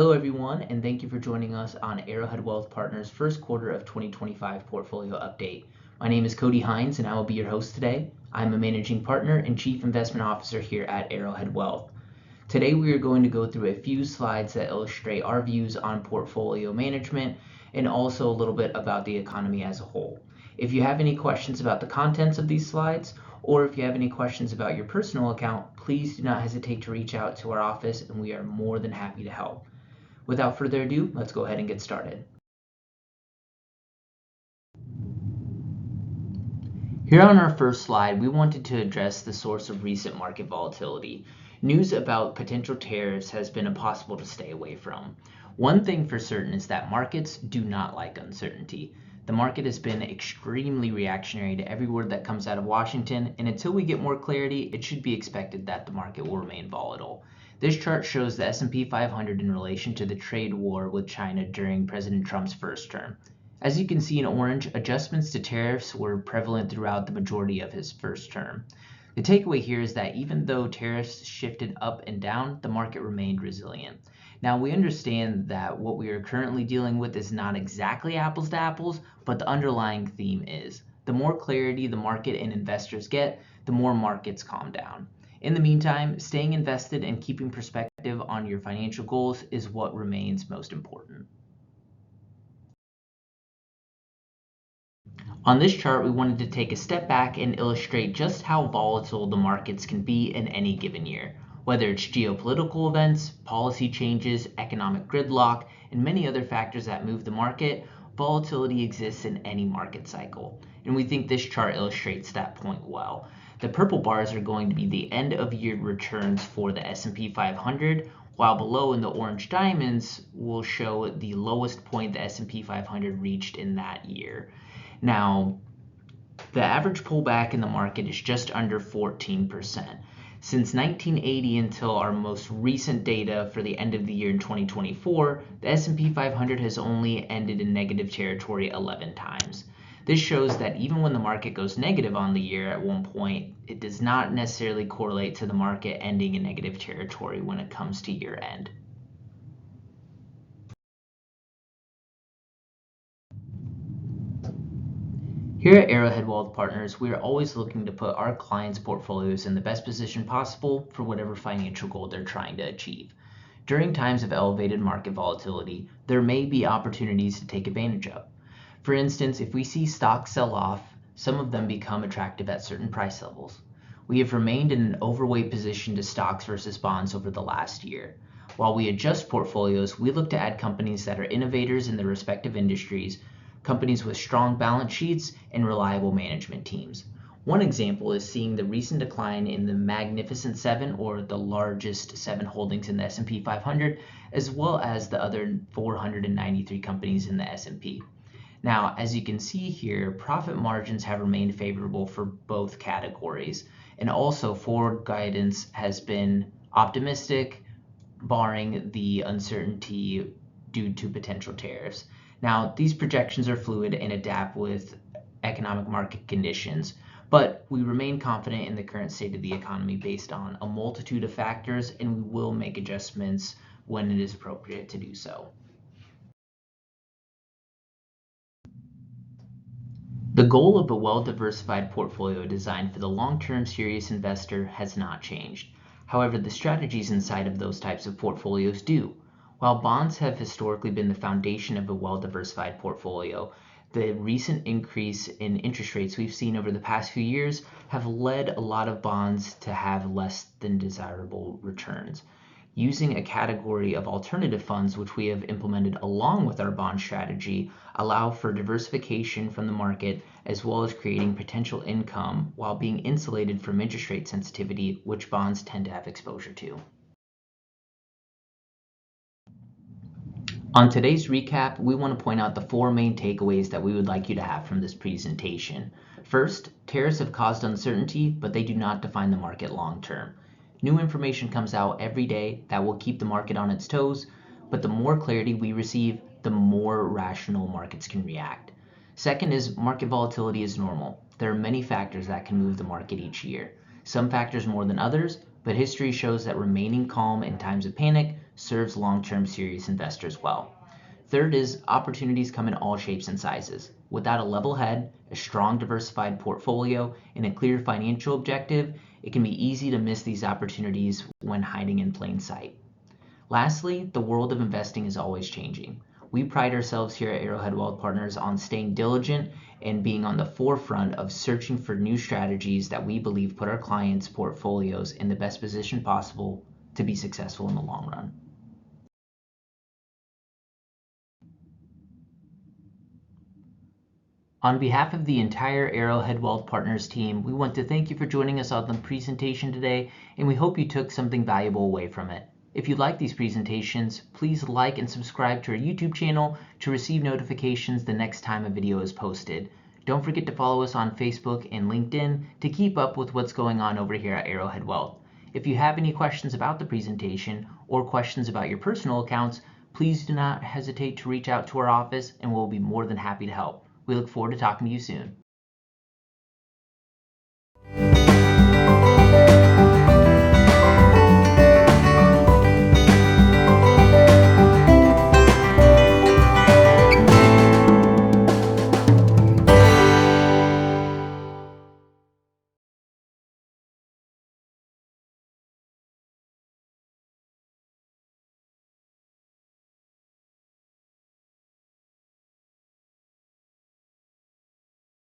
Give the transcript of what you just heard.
Hello everyone, and thank you for joining us on Arrowhead Wealth Partners' first quarter of 2025 portfolio update. My name is Cody Hines, and I will be your host today. I'm a managing partner and chief investment officer here at Arrowhead Wealth. Today we are going to go through a few slides that illustrate our views on portfolio management and also a little bit about the economy as a whole. If you have any questions about the contents of these slides, or if you have any questions about your personal account, please do not hesitate to reach out to our office and we are more than happy to help. Without further ado, let's go ahead and get started. Here on our first slide, we wanted to address the source of recent market volatility. News about potential tariffs has been impossible to stay away from. One thing for certain is that markets do not like uncertainty. The market has been extremely reactionary to every word that comes out of Washington, and until we get more clarity, it should be expected that the market will remain volatile. This chart shows the S&P 500 in relation to the trade war with China during President Trump's first term. As you can see in orange, adjustments to tariffs were prevalent throughout the majority of his first term. The takeaway here is that even though tariffs shifted up and down, the market remained resilient. Now, we understand that what we are currently dealing with is not exactly apples to apples, but the underlying theme is. The more clarity the market and investors get, the more markets calm down. In the meantime, staying invested and keeping perspective on your financial goals is what remains most important. On this chart, we wanted to take a step back and illustrate just how volatile the markets can be in any given year. Whether it's geopolitical events, policy changes, economic gridlock, and many other factors that move the market, volatility exists in any market cycle. And we think this chart illustrates that point well. The purple bars are going to be the end of year returns for the S&P 500, while below in the orange diamonds will show the lowest point the S&P 500 reached in that year. Now, the average pullback in the market is just under 14%. Since 1980 until our most recent data for the end of the year in 2024, the S&P 500 has only ended in negative territory 11 times. This shows that even when the market goes negative on the year at one point, it does not necessarily correlate to the market ending in negative territory when it comes to year end. Here at Arrowhead Wealth Partners, we are always looking to put our clients' portfolios in the best position possible for whatever financial goal they're trying to achieve. During times of elevated market volatility, there may be opportunities to take advantage of. For instance, if we see stocks sell off, some of them become attractive at certain price levels. We have remained in an overweight position to stocks versus bonds over the last year. While we adjust portfolios, we look to add companies that are innovators in their respective industries, companies with strong balance sheets, and reliable management teams. One example is seeing the recent decline in the Magnificent Seven, or the largest 7 holdings in the S&P 500, as well as the other 493 companies in the S&P. Now, as you can see here, profit margins have remained favorable for both categories, and also forward guidance has been optimistic, barring the uncertainty due to potential tariffs. Now, these projections are fluid and adapt with economic market conditions, but we remain confident in the current state of the economy based on a multitude of factors, and we will make adjustments when it is appropriate to do so. The goal of a well-diversified portfolio designed for the long-term serious investor has not changed. However, the strategies inside of those types of portfolios do. While bonds have historically been the foundation of a well-diversified portfolio, the recent increase in interest rates we've seen over the past few years have led a lot of bonds to have less than desirable returns. Using a category of alternative funds, which we have implemented along with our bond strategy, allow for diversification from the market as well as creating potential income while being insulated from interest rate sensitivity, which bonds tend to have exposure to. On today's recap, we want to point out the 4 main takeaways that we would like you to have from this presentation. First, tariffs have caused uncertainty, but they do not define the market long term. New information comes out every day that will keep the market on its toes, but the more clarity we receive, the more rational markets can react. Second is market volatility is normal. There are many factors that can move the market each year. Some factors more than others, but history shows that remaining calm in times of panic serves long-term serious investors well. Third is opportunities come in all shapes and sizes. Without a level head, a strong diversified portfolio, and a clear financial objective, it can be easy to miss these opportunities when hiding in plain sight. Lastly, the world of investing is always changing. We pride ourselves here at Arrowhead Wealth Partners on staying diligent and being on the forefront of searching for new strategies that we believe put our clients' portfolios in the best position possible to be successful in the long run. On behalf of the entire Arrowhead Wealth Partners team, we want to thank you for joining us on the presentation today, and we hope you took something valuable away from it. If you like these presentations, please like and subscribe to our YouTube channel to receive notifications the next time a video is posted. Don't forget to follow us on Facebook and LinkedIn to keep up with what's going on over here at Arrowhead Wealth. If you have any questions about the presentation or questions about your personal accounts, please do not hesitate to reach out to our office and we'll be more than happy to help. We look forward to talking to you soon.